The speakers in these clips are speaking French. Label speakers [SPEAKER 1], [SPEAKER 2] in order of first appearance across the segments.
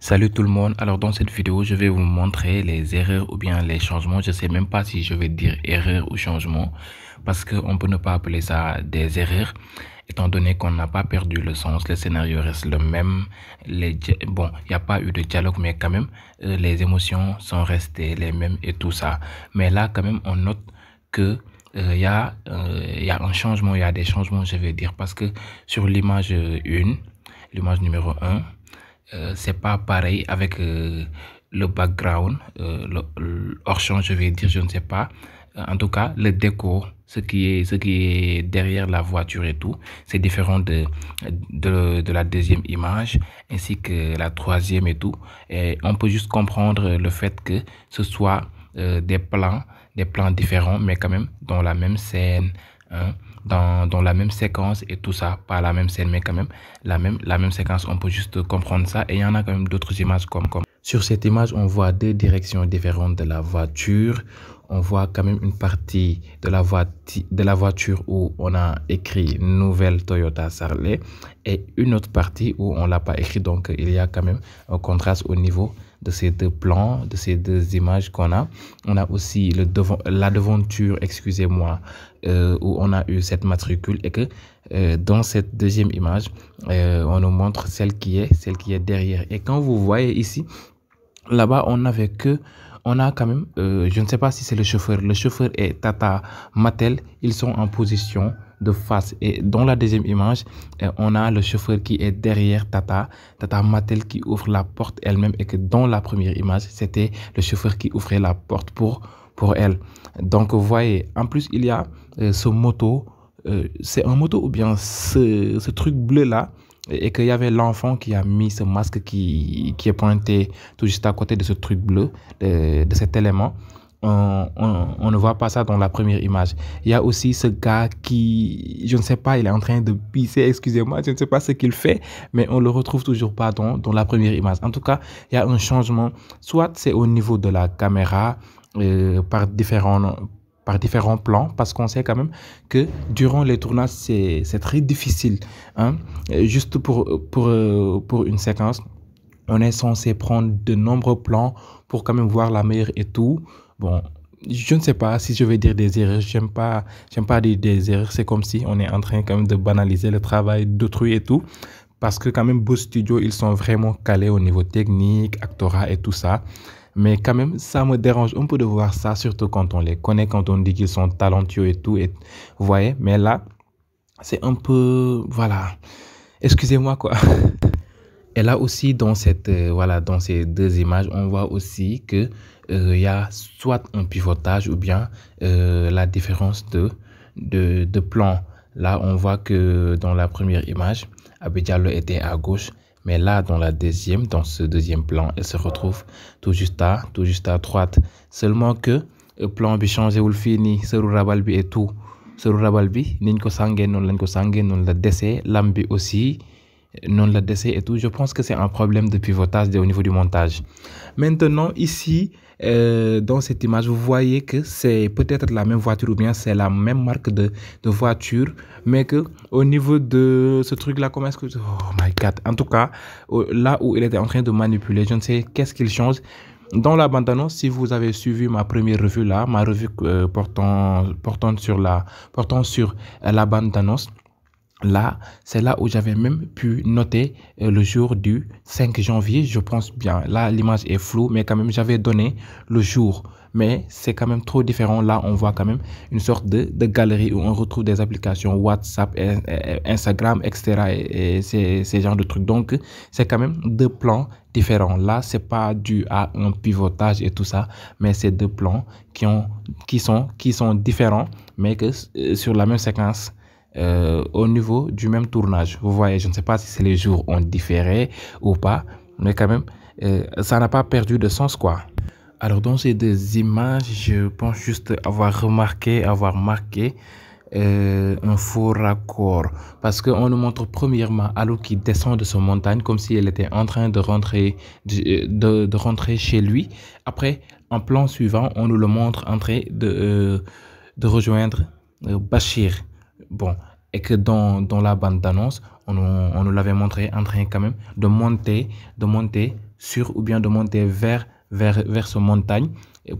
[SPEAKER 1] Salut tout le monde, alors dans cette vidéo je vais vous montrer les erreurs ou bien les changements. Je sais même pas si je vais dire erreur ou changement parce qu'on peut ne pas appeler ça des erreurs étant donné qu'on n'a pas perdu le sens, le scénario reste le même. Bon, il n'y a pas eu de dialogue mais quand même les émotions sont restées les mêmes et tout ça. Mais là quand même on note que il y a un changement, il y a des changements je vais dire parce que sur l'image 1, l'image numéro 1, c'est pas pareil avec le background, hors-champ, je vais dire, je ne sais pas. En tout cas, le décor, ce qui est derrière la voiture et tout, c'est différent de la deuxième image, ainsi que la troisième et tout. Et on peut juste comprendre le fait que ce soit des plans différents, mais quand même dans la même scène, hein, dans la même séquence et tout ça, pas la même scène, mais quand même la même séquence, on peut juste comprendre ça. Et il y en a quand même d'autres images comme. Sur cette image, on voit deux directions différentes de la voiture. On voit quand même une partie de la voiture où on a écrit Nouvelle Toyota Sarley et une autre partie où on l'a pas écrit. Donc, il y a quand même un contraste au niveau de ces deux plans, de ces deux images qu'on a. On a aussi la devanture, excusez-moi, où on a eu cette matricule et que dans cette deuxième image, on nous montre celle qui est derrière. Et quand vous voyez ici, là-bas, on a quand même, je ne sais pas si c'est le chauffeur. Le chauffeur et Tata Mattel, ils sont en position de face. Et dans la deuxième image, on a le chauffeur qui est derrière Tata Mattel qui ouvre la porte elle-même. Et que dans la première image, c'était le chauffeur qui ouvrait la porte pour elle. Donc, vous voyez, en plus, il y a ce moto. C'est un moto ou bien ce truc bleu-là et qu'il y avait l'enfant qui a mis ce masque qui est pointé tout juste à côté de ce truc bleu, de cet élément. On ne voit pas ça dans la première image. Il y a aussi ce gars qui, je ne sais pas, il est en train de pisser, excusez-moi, je ne sais pas ce qu'il fait, mais on le retrouve toujours pas dans la première image. En tout cas, il y a un changement, soit c'est au niveau de la caméra, par différents plans, parce qu'on sait quand même que durant les tournages, c'est très difficile. Hein? Juste pour une séquence, on est censé prendre de nombreux plans pour quand même voir la meilleure et tout. Bon, je ne sais pas si je vais dire des erreurs. J'aime pas dire des erreurs. C'est comme si on est en train quand même de banaliser le travail d'autrui et tout. Parce que quand même, Beau Studio, ils sont vraiment calés au niveau technique, actorat et tout ça. Mais quand même, ça me dérange un peu de voir ça, surtout quand on les connaît, quand on dit qu'ils sont talentueux et tout. Et, vous voyez, mais là, c'est un peu, voilà, excusez-moi quoi. Et là aussi, dans ces deux images, on voit aussi que il y a soit un pivotage ou bien la différence de plan. Là, on voit que dans la première image, Abidjalo était à gauche, mais là, dans ce deuxième plan, elle se retrouve tout juste à droite. Seulement que le plan bi changé ou le fini, ce rabal bi et tout. Ce rabal bi, niñ ko sangé non lañ ko sangé non la décès, lambi aussi non la décès et tout. Je pense que c'est un problème de pivotage au niveau du montage. Maintenant, ici, dans cette image, vous voyez que c'est peut-être la même voiture ou bien c'est la même marque de voiture, mais que au niveau de ce truc-là, comment est-ce que... Oh my God. En tout cas, là où il était en train de manipuler, je ne sais qu'est-ce qu'il change. Dans la bande-annonce, si vous avez suivi ma première revue là, ma revue portant sur la bande-annonce, là, c'est là où j'avais même pu noter le jour du 5 janvier, je pense bien. Là, l'image est floue, mais quand même, j'avais donné le jour. Mais c'est quand même trop différent. Là, on voit quand même une sorte de galerie où on retrouve des applications WhatsApp, Instagram, etc. Et ces genres de trucs. Donc, c'est quand même deux plans différents. Là, c'est pas dû à un pivotage et tout ça, mais c'est deux plans qui sont différents, mais que sur la même séquence. Au niveau du même tournage. Vous voyez, je ne sais pas si c'est les jours ont différé ou pas, mais quand même, ça n'a pas perdu de sens, quoi. Alors, dans ces deux images, je pense juste avoir marqué un faux raccord. Parce qu'on nous montre premièrement Alou qui descend de son montagne comme si elle était en train de rentrer, de rentrer chez lui. Après, en plan suivant, on nous le montre en train de rejoindre Bachir. Bon, et que dans la bande d'annonce, on nous l'avait montré en train quand même de monter sur ou bien de monter vers ce montagne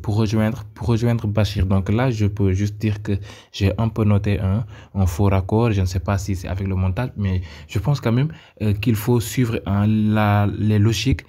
[SPEAKER 1] pour rejoindre Bachir. Donc là, je peux juste dire que j'ai un peu noté un faux raccord. Je ne sais pas si c'est avec le montage, mais je pense quand même qu'il faut suivre les logiques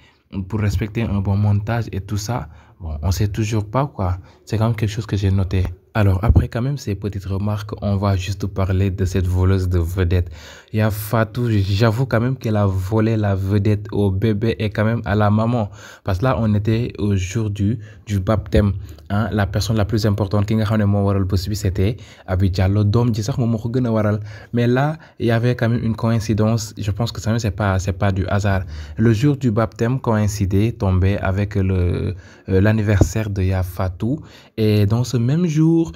[SPEAKER 1] pour respecter un bon montage et tout ça. Bon, on sait toujours pas quoi. C'est quand même quelque chose que j'ai noté. Alors, après quand même ces petites remarques, on va juste parler de cette voleuse de vedette. Il y a Fatou, j'avoue quand même qu'elle a volé la vedette au bébé et quand même à la maman. Parce que là, on était au jour du baptême. Hein, la personne la plus importante qui nga mo waral bés bi c'était Abi Diallo dom ji sax mom moko gëna waral. Mais là, il y avait quand même une coïncidence. Je pense que ça c'est pas du hasard. Le jour du baptême coïncidait, tombait avec l'anniversaire de Ya Fatou et dans ce même jour,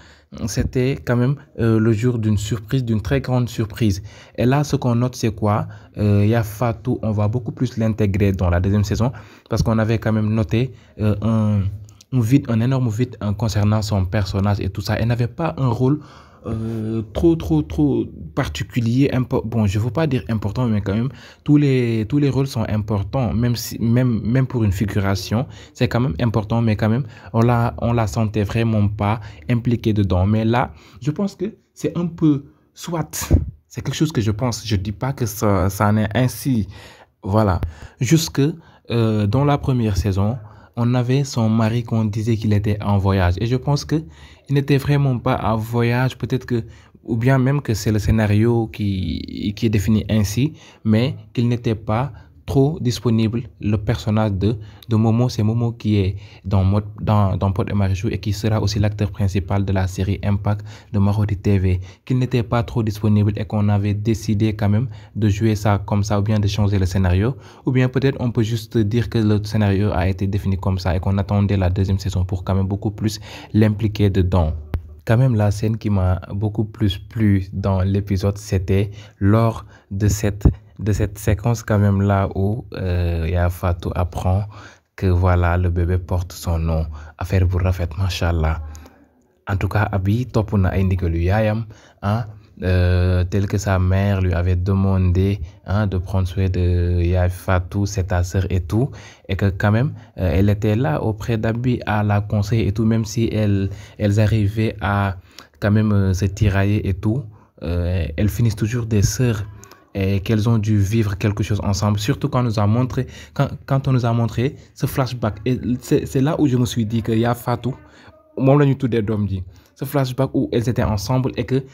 [SPEAKER 1] c'était quand même le jour d'une surprise, d'une très grande surprise. Et là, ce qu'on note, c'est quoi? Ya Fatou, on va beaucoup plus l'intégrer dans la deuxième saison parce qu'on avait quand même noté un énorme vide concernant son personnage et tout ça. Elle n'avait pas un rôle trop particulier. Bon, je ne veux pas dire important, mais quand même, tous les rôles sont importants, même pour une figuration, c'est quand même important, mais quand même, on la sentait vraiment pas impliquée dedans. Mais là, je pense que c'est un peu, soit, c'est quelque chose que je pense, je dis pas que ça en est ainsi, voilà, jusque dans la première saison, on avait son mari qu'on disait qu'il était en voyage. Et je pense que il n'était vraiment pas en voyage. Peut-être que, ou bien même que c'est le scénario qui est défini ainsi, mais qu'il n'était pas trop disponible. Le personnage de Momo, c'est Momo qui est dans Pod et Marichou et qui sera aussi l'acteur principal de la série Impact de Marodi TV, qu'il n'était pas trop disponible et qu'on avait décidé quand même de jouer ça comme ça ou bien de changer le scénario, ou bien peut-être on peut juste dire que le scénario a été défini comme ça et qu'on attendait la deuxième saison pour quand même beaucoup plus l'impliquer dedans. Quand même, la scène qui m'a beaucoup plus plu dans l'épisode, c'était lors de cette séquence quand même là où Ya Fatou apprend que voilà, le bébé porte son nom. Affaire bu rafet, machallah. En tout cas, Abi topp na ay ndigalu yaayam, hein, tel que sa mère lui avait demandé de prendre soin de Ya Fatou, c'est ta sœur et tout, et que quand même, elle était là auprès d'Abi à la conseiller et tout, même si elles arrivaient à quand même se tirailler et tout, elles finissent toujours des sœurs et qu'elles ont dû vivre quelque chose ensemble, surtout quand on nous a montré ce flashback. Et c'est là où je me suis dit que Ya Fatou, moom la ñu tuddee doom ji, ce flashback où elles étaient ensemble et que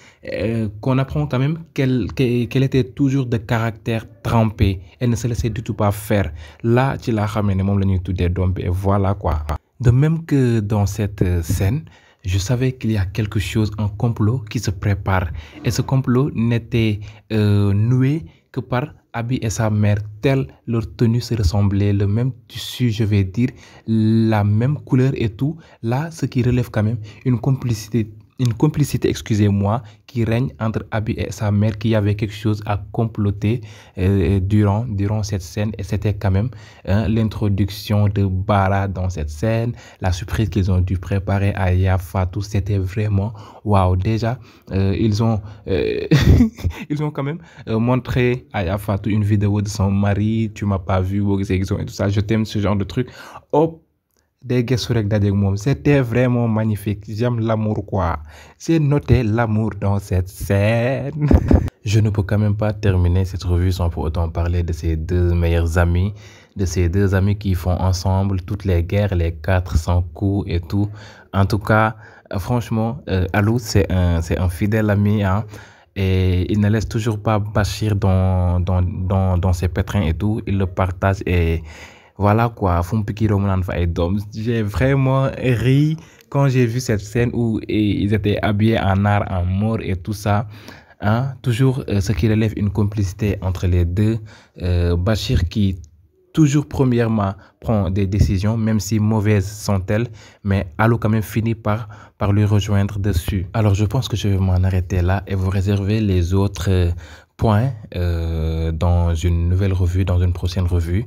[SPEAKER 1] qu'on apprend quand même qu'elle était toujours de caractère trempé, elle ne se laissait du tout pas faire. Là ci laa xamee ne moom la ñuy tuddee doom bi et voilà quoi. De même que dans cette scène, je savais qu'il y a quelque chose, un complot qui se prépare. Et ce complot n'était noué que par Abi et sa mère, telle leur tenue se ressemblait, le même tissu, je vais dire, la même couleur et tout. Là, ce qui relève quand même une complicité, excusez-moi, qui règne entre Abi et sa mère, qui avait quelque chose à comploter durant cette scène. Et c'était quand même l'introduction de Bara dans cette scène, la surprise qu'ils ont dû préparer à Ya Fatou. C'était vraiment waouh. Déjà, ils ont quand même montré à Ya Fatou une vidéo de son mari. Tu m'as pas vu, et tout ça. Je t'aime, ce genre de truc. Hop. C'était vraiment magnifique. J'aime l'amour quoi. J'ai noté l'amour dans cette scène. Je ne peux quand même pas terminer cette revue sans pour autant parler de ces deux meilleurs amis, de ces deux amis qui font ensemble toutes les guerres, les 400 coups et tout. En tout cas, franchement, Alou, c'est un fidèle ami, hein. Et il ne laisse toujours pas Bachir dans ses pétrins et tout. Il le partage et voilà quoi. J'ai vraiment ri quand j'ai vu cette scène où ils étaient habillés en art, en mort et tout ça. Hein? Toujours ce qui relève une complicité entre les deux. Bachir qui toujours premièrement prend des décisions, même si mauvaises sont-elles, mais Alou quand même finit par lui rejoindre dessus. Alors je pense que je vais m'en arrêter là et vous réserver les autres points dans une nouvelle revue, dans une prochaine revue.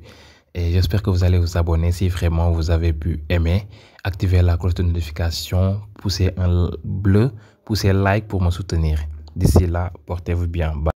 [SPEAKER 1] Et j'espère que vous allez vous abonner si vraiment vous avez pu aimer. Activez la cloche de notification, poussez un bleu, poussez like pour me soutenir. D'ici là, portez-vous bien. Bye.